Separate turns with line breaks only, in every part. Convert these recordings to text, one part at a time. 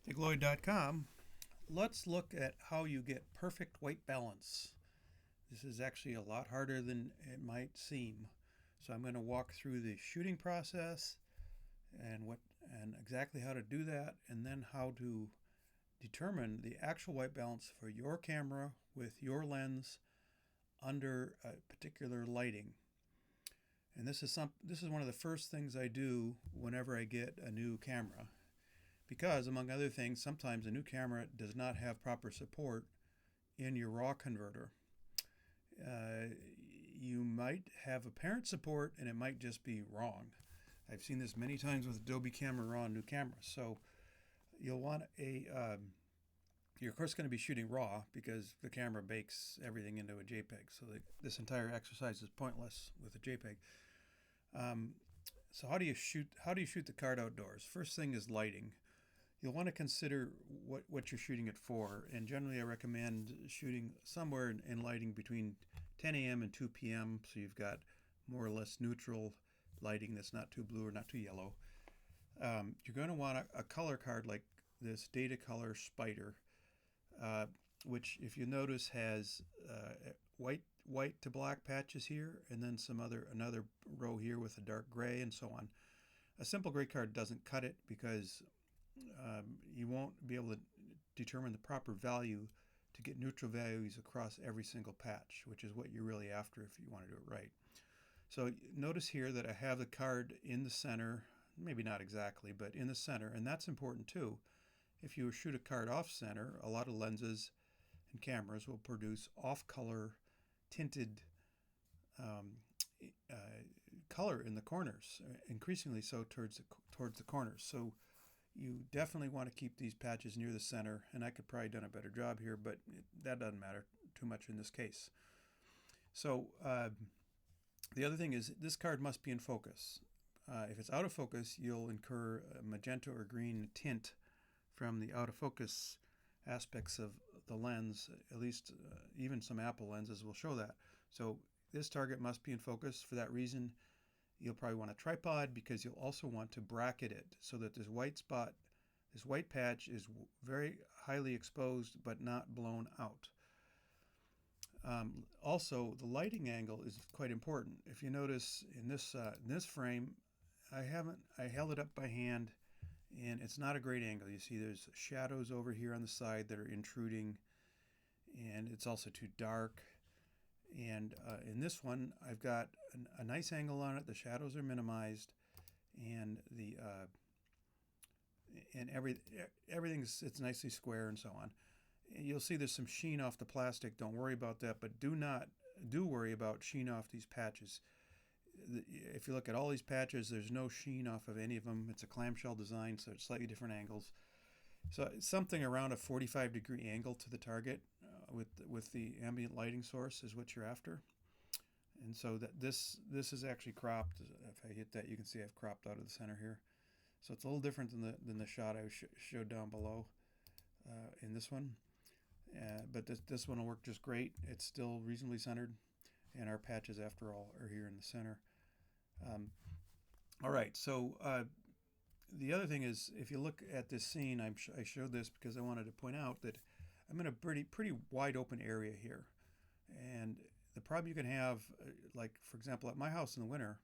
DataColor.com. Let's look at how you get perfect white balance. This is actually a lot harder than it might seem. So I'm going to walk through the shooting process and exactly how to do that, and then how to determine the actual white balance for your camera with your lens under a particular lighting. And this is one of the first things I do whenever I get a new camera, because among other things, sometimes a new camera does not have proper support in your RAW converter. You might have apparent support and it might just be wrong. I've seen this many times with Adobe Camera Raw and new cameras. So you'll want you're of course going to be shooting RAW because the camera bakes everything into a JPEG. So this entire exercise is pointless with a JPEG. So how do you shoot the card outdoors? First thing is lighting. You'll want to consider what you're shooting it for, and generally I recommend shooting somewhere in lighting between 10 a.m. and 2 p.m. so you've got more or less neutral lighting that's not too blue or not too yellow. You're going to want a color card like this DataColor SpyderCHECKR, which, if you notice, has white to black patches here, and then another row here with a dark gray, and so on. A simple gray card doesn't cut it because you won't be able to determine the proper value to get neutral values across every single patch, which is what you're really after if you want to do it right. So notice here that I have the card in the center, maybe not exactly, but in the center, and that's important too. If you shoot a card off center, a lot of lenses and cameras will produce off-color tinted color in the corners, increasingly so towards the corners. So you definitely want to keep these patches near the center, and I could probably done a better job here, but that doesn't matter too much in this case. So the other thing is this card must be in focus. If it's out of focus, you'll incur a magenta or green tint from the out of focus aspects of the lens. At least even some Apple lenses will show that. So this target must be in focus. For that reason, you'll probably want a tripod, because you'll also want to bracket it so that this white spot, this white patch, is very highly exposed but not blown out. Also, the lighting angle is quite important. If you notice in this frame, I held it up by hand, and it's not a great angle. You see there's shadows over here on the side that are intruding, and it's also too dark. And in this one, I've got a nice angle on it. The shadows are minimized, and it's nicely square and so on. You'll see there's some sheen off the plastic. Don't worry about that, but do worry about sheen off these patches. If you look at all these patches, there's no sheen off of any of them. It's a clamshell design, so it's slightly different angles. So something around a 45-degree angle to the target with the ambient lighting source is what you're after. And so that this is actually cropped. If I hit that, you can see I've cropped out of the center here. So it's a little different than the shot I showed down below in this one. But this one will work just great. It's still reasonably centered, and our patches, after all, are here in the center. All right, so the other thing is, if you look at this scene, I showed this because I wanted to point out that I'm in a pretty wide open area here. And the problem you can have, like for example, at my house in the winter,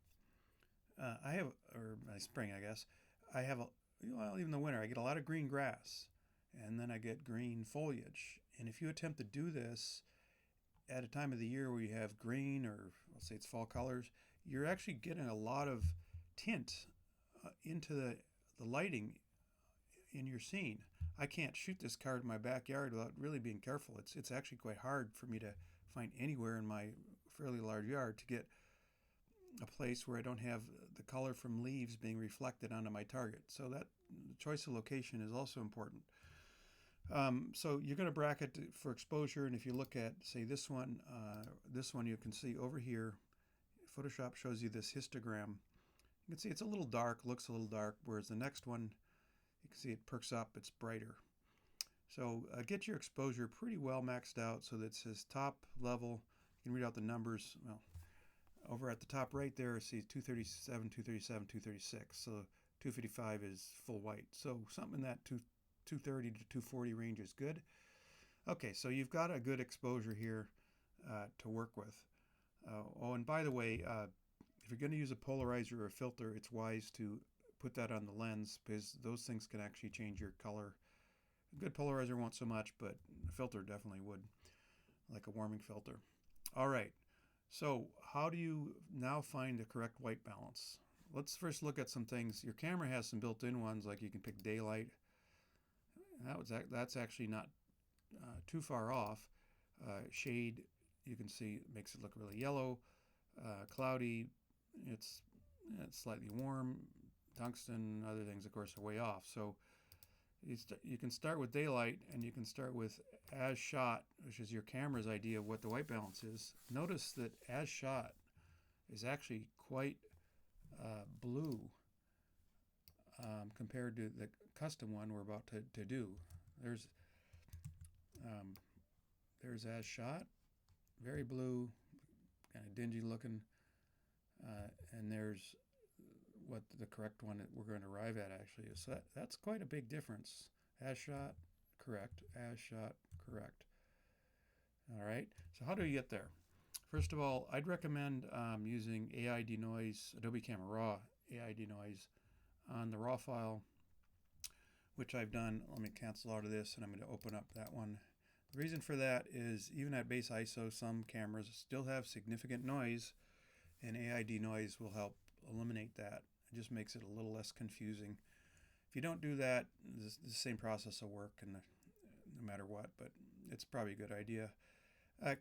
or my spring, I guess, I have even the winter, I get a lot of green grass, and then I get green foliage. And if you attempt to do this at a time of the year where you have green, or let's say it's fall colors, you're actually getting a lot of tint into the lighting in your scene. I can't shoot this card in my backyard without really being careful. It's actually quite hard for me to find anywhere in my fairly large yard to get a place where I don't have the color from leaves being reflected onto my target. So that the choice of location is also important. So you're going to bracket for exposure, and if you look at, say, this one you can see over here, Photoshop shows you this histogram. You can see it's a little dark, looks a little dark, whereas the next one, you can see it perks up, it's brighter. So get your exposure pretty well maxed out so that it says top level. You can read out the numbers. Well, over at the top right there, see 237, 237, 236. So 255 is full white. So something in that 230 to 240 range is good. Okay, so you've got a good exposure here to work with. Oh, and by the way, if you're going to use a polarizer or a filter, it's wise to put that on the lens, because those things can actually change your color. A good polarizer won't so much, but a filter definitely would, like a warming filter. All right, so how do you now find the correct white balance? Let's first look at some things. Your camera has some built-in ones, like you can pick daylight. That's actually not too far off. Shade, you can see, makes it look really yellow. Cloudy, it's slightly warm. Tungsten, other things, of course, are way off. So you can start with daylight, and you can start with as shot, which is your camera's idea of what the white balance is. Notice that as shot is actually quite blue compared to the custom one we're about to do. There's as shot, very blue, kind of dingy looking, and there's what the correct one that we're going to arrive at actually is. So that's quite a big difference. As shot, correct. As shot, correct. All right, so how do you get there? First of all, I'd recommend using AI Denoise, Adobe Camera Raw AI Denoise on the RAW file, which I've done. Let me cancel out of this, and I'm going to open up that one. The reason for that is even at base ISO, some cameras still have significant noise, and AI Denoise will help eliminate that. It just makes it a little less confusing. If you don't do that, the same process will work no matter what, but it's probably a good idea.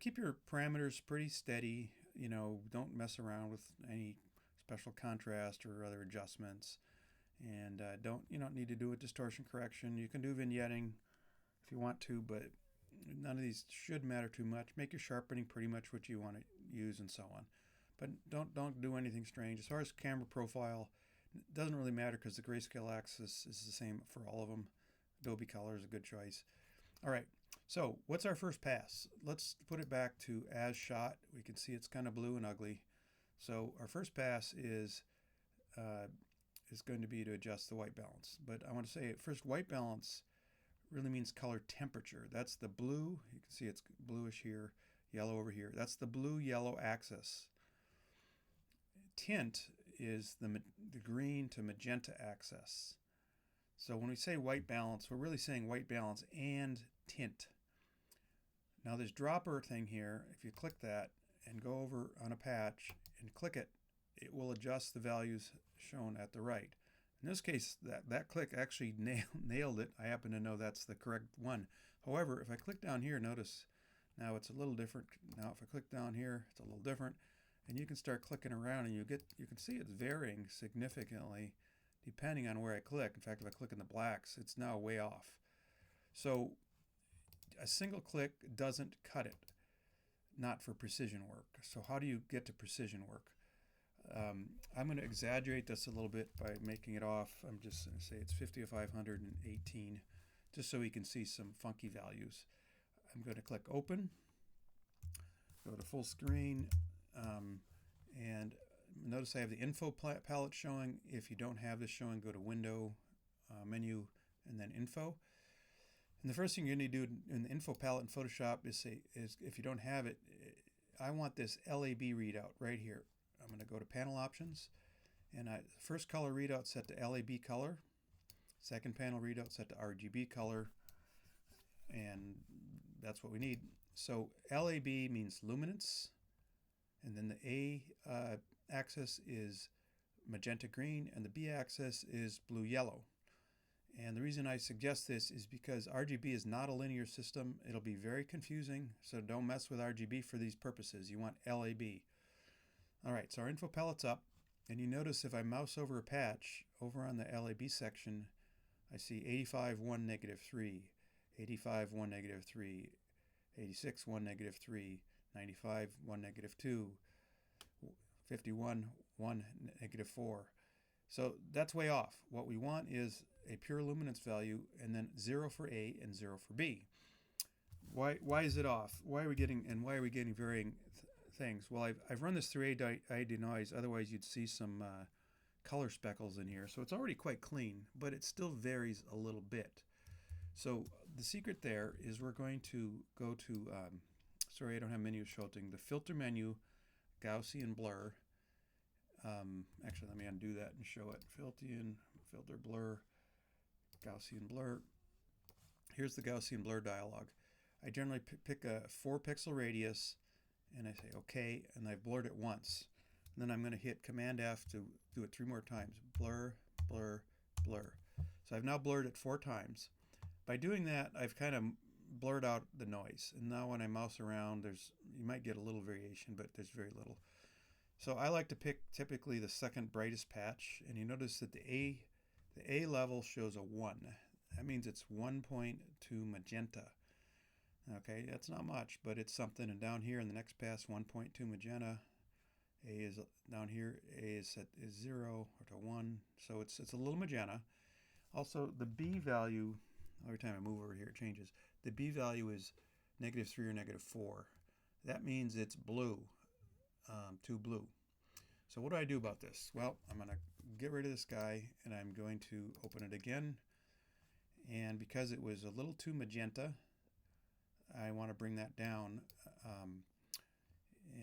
Keep your parameters pretty steady. You know, don't mess around with any special contrast or other adjustments, and you don't need to do a distortion correction. You can do vignetting if you want to, but none of these should matter too much. Make your sharpening pretty much what you want to use, and so on. But don't do anything strange. As far as camera profile, it doesn't really matter because the grayscale axis is the same for all of them. Adobe Color is a good choice. All right, so what's our first pass? Let's put it back to as shot. We can see it's kind of blue and ugly. So our first pass is going to be to adjust the white balance. But I want to say first, white balance really means color temperature. That's the blue. You can see it's bluish here, yellow over here. That's the blue-yellow axis. Tint is the green to magenta axis. So when we say white balance, we're really saying white balance and tint. Now this dropper thing here, if you click that and go over on a patch and click it, it will adjust the values shown at the right. In this case, that click actually nailed it. I happen to know that's the correct one. However, if I click down here, notice now it's a little different. Now if I click down here, it's a little different. And you can start clicking around, and you can see it's varying significantly depending on where I click. In fact, if I click in the blacks, it's now way off. So a single click doesn't cut it, not for precision work. So how do you get to precision work? I'm going to exaggerate this a little bit by making it off. I'm just going to say it's 50 to 518, just so we can see some funky values. I'm going to click Open, go to full screen, and notice I have the info palette showing. If you don't have this showing, go to Window, Menu, and then Info. And the first thing you're going to do in the info palette in Photoshop is if you don't have it, I want this LAB readout right here. I'm going to go to Panel Options, and first color readout set to LAB color, second panel readout set to RGB color, and that's what we need. So LAB means luminance, and then the A axis is magenta green, and the B axis is blue yellow. And the reason I suggest this is because RGB is not a linear system. It'll be very confusing, so don't mess with RGB for these purposes. You want LAB. All right, so our info palette's up, and you notice if I mouse over a patch, over on the LAB section, I see 85, 1, negative 3, 85, 1, negative 3, 86, 1, negative 3, 95, 1, negative 2, 51, 1, negative 4. So that's way off. What we want is a pure luminance value, and then 0 for A and 0 for B. Why is it off? Why are we getting varying things? Well, I've run this through AI Denoise. Otherwise, you'd see some color speckles in here. So it's already quite clean, but it still varies a little bit. So the secret there is we're going to go to, sorry I don't have menu showing, the filter menu, Gaussian Blur. Actually, let me undo that and show it. Filter Blur, Gaussian Blur. Here's the Gaussian Blur dialog. I generally pick a 4 pixel radius and I say OK, and I've blurred it once. And then I'm going to hit Command F to do it 3 more times. Blur, blur, blur. So I've now blurred it 4 times. By doing that, I've kind of blurred out the noise. And now when I mouse around, you might get a little variation, but there's very little. So I like to pick typically the second brightest patch, and you notice that the A level shows a 1. That means it's 1.2 magenta. Okay, that's not much, but it's something. And down here in the next pass, 1.2 magenta. A is down here. A is 0 or to 1, so it's a little magenta. Also, the B value, every time I move over here, it changes. The B value is -3 or -4. That means it's blue. Too blue. So what do I do about this? Well, I'm going to get rid of this guy and I'm going to open it again. And because it was a little too magenta, I want to bring that down.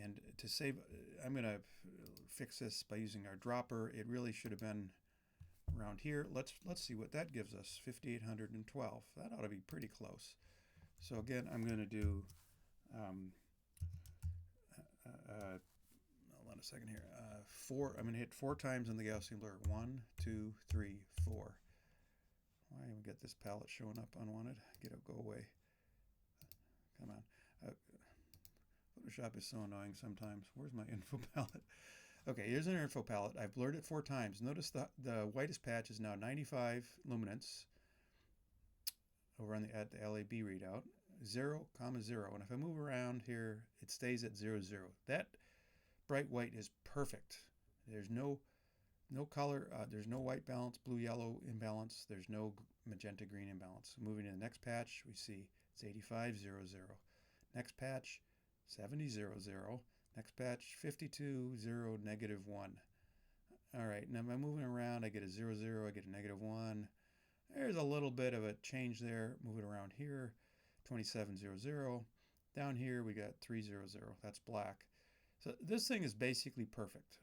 And to save, I'm going to fix this by using our dropper. It really should have been around here. Let's see what that gives us. 5812. That ought to be pretty close. So again, I'm going to do hold on a second here. 4. I'm going to hit 4 times on the Gaussian Blur. 1, 2, 3, 4. Why don't we get this palette showing up unwanted? Get it, go away. Come on. Photoshop is so annoying sometimes. Where's my info palette? Okay, here's an info palette. I've blurred it 4 times. Notice the whitest patch is now 95 luminance over on at the LAB readout. 0, 0. And if I move around here, it stays at 0, 0. That bright white is perfect. There's no color, there's no white balance, blue-yellow imbalance, there's no magenta green imbalance. Moving to the next patch, we see it's 85, 0, 0. Next patch, 70, 0, 0. Next patch, 52, 0, -1. All right, now I'm moving around, I get a 0, 0, I get a -1. There's a little bit of a change there. Moving around here, 27, 0, 0. Down here, we got 3, 0, 0. That's black. So this thing is basically perfect.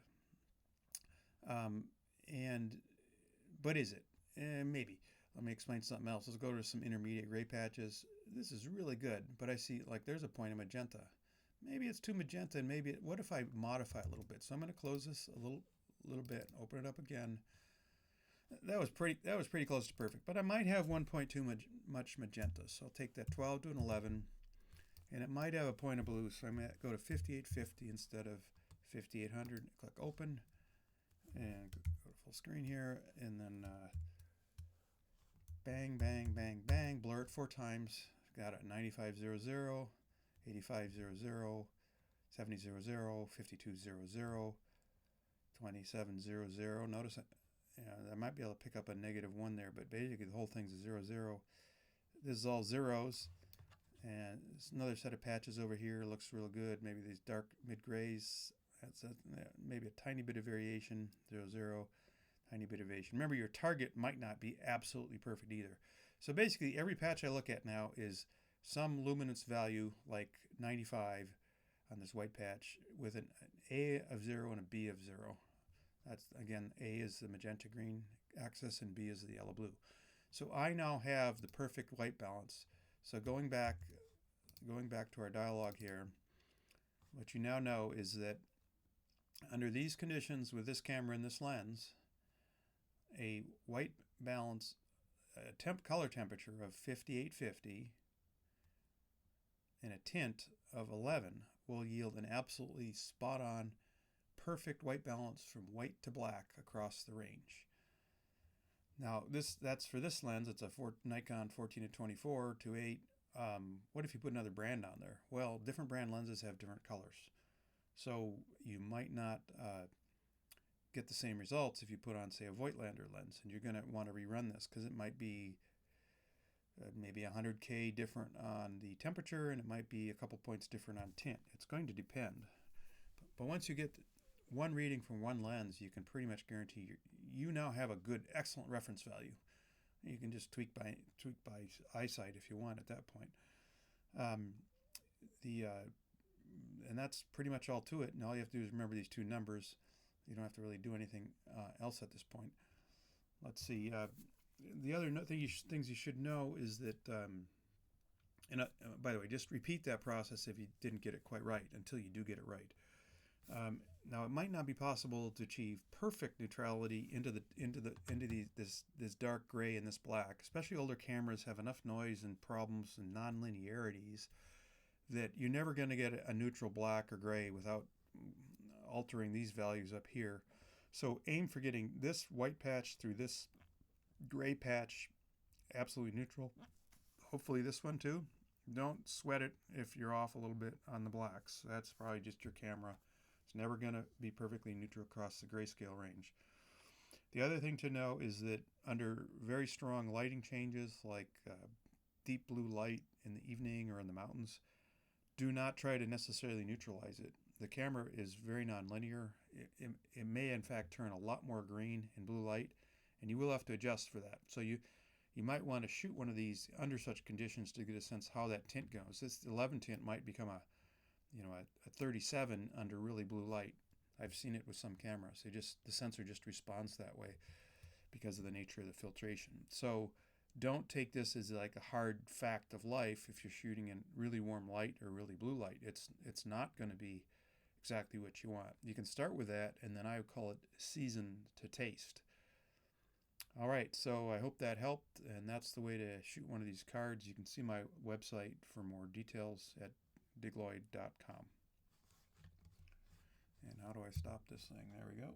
But is it? Maybe. Let me explain something else. Let's go to some intermediate gray patches. This is really good, but I see like there's a point of magenta. Maybe it's too magenta, and maybe what if I modify it a little bit? So I'm going to close this a little bit, open it up again. That was pretty close to perfect, but I might have 1.2 much magenta. So I'll take that 12 to an 11, and it might have a point of blue. So I'm going to go to 5850 instead of 5800. Click open, and go to full screen here, and then bang, bang, bang, bang. Blur it 4 times. Got it. 9500, 8500, 7000, 5200, 2700. Notice I might be able to pick up a -1 there, but basically the whole thing's a 0, 0. This is all zeros, and there's another set of patches over here. Looks real good. Maybe these dark mid-grays. That's maybe a tiny bit of variation. 0, 0. Tiny bit of variation. Remember, your target might not be absolutely perfect either. So basically, every patch I look at now is some luminance value like 95 on this white patch with an A of 0 and a B of 0. That's, again, A is the magenta green axis and B is the yellow blue. So I now have the perfect white balance. So going back to our dialog here, what you now know is that under these conditions with this camera and this lens, a white balance color temperature of 5850 and a tint of 11 will yield an absolutely spot-on perfect white balance from white to black across the range. Now that's for this lens. It's a Nikon 14-24 2.8. What if you put another brand on there? Well, different brand lenses have different colors, so you might not get the same results if you put on, say, a Voigtlander lens, and you're going to want to rerun this because it might be maybe 100K different on the temperature, and it might be a couple points different on tint. It's going to depend. But once you get one reading from one lens, you can pretty much guarantee you now have a good, excellent reference value. You can just tweak by eyesight if you want at that point. Um, the and that's pretty much all to it. And all you have to do is remember these two numbers. You don't have to really do anything else at this point. Let's see. The other things you should know is that, by the way, just repeat that process if you didn't get it quite right until you do get it right. Now, it might not be possible to achieve perfect neutrality into this dark gray and this black. Especially older cameras have enough noise and problems and non-linearities that you're never going to get a neutral black or gray without altering these values up here. So aim for getting this white patch through this gray patch absolutely neutral. Hopefully this one too. Don't sweat it if you're off a little bit on the blacks. That's probably just your camera. It's never going to be perfectly neutral across the grayscale range. The other thing to know is that under very strong lighting changes like deep blue light in the evening or in the mountains, do not try to necessarily neutralize it. The camera is very nonlinear. It may in fact turn a lot more green in blue light, and you will have to adjust for that. So you might want to shoot one of these under such conditions to get a sense how that tint goes. This 11 tint might become a 37 under really blue light. I've seen it with some cameras. The sensor just responds that way because of the nature of the filtration. So don't take this as like a hard fact of life if you're shooting in really warm light or really blue light. It's not going to be exactly what you want. You can start with that, and then I would call it season to taste. All right, so I hope that helped, and that's the way to shoot one of these cards. You can see my website for more details at digloid.com. And how do I stop this thing? There we go.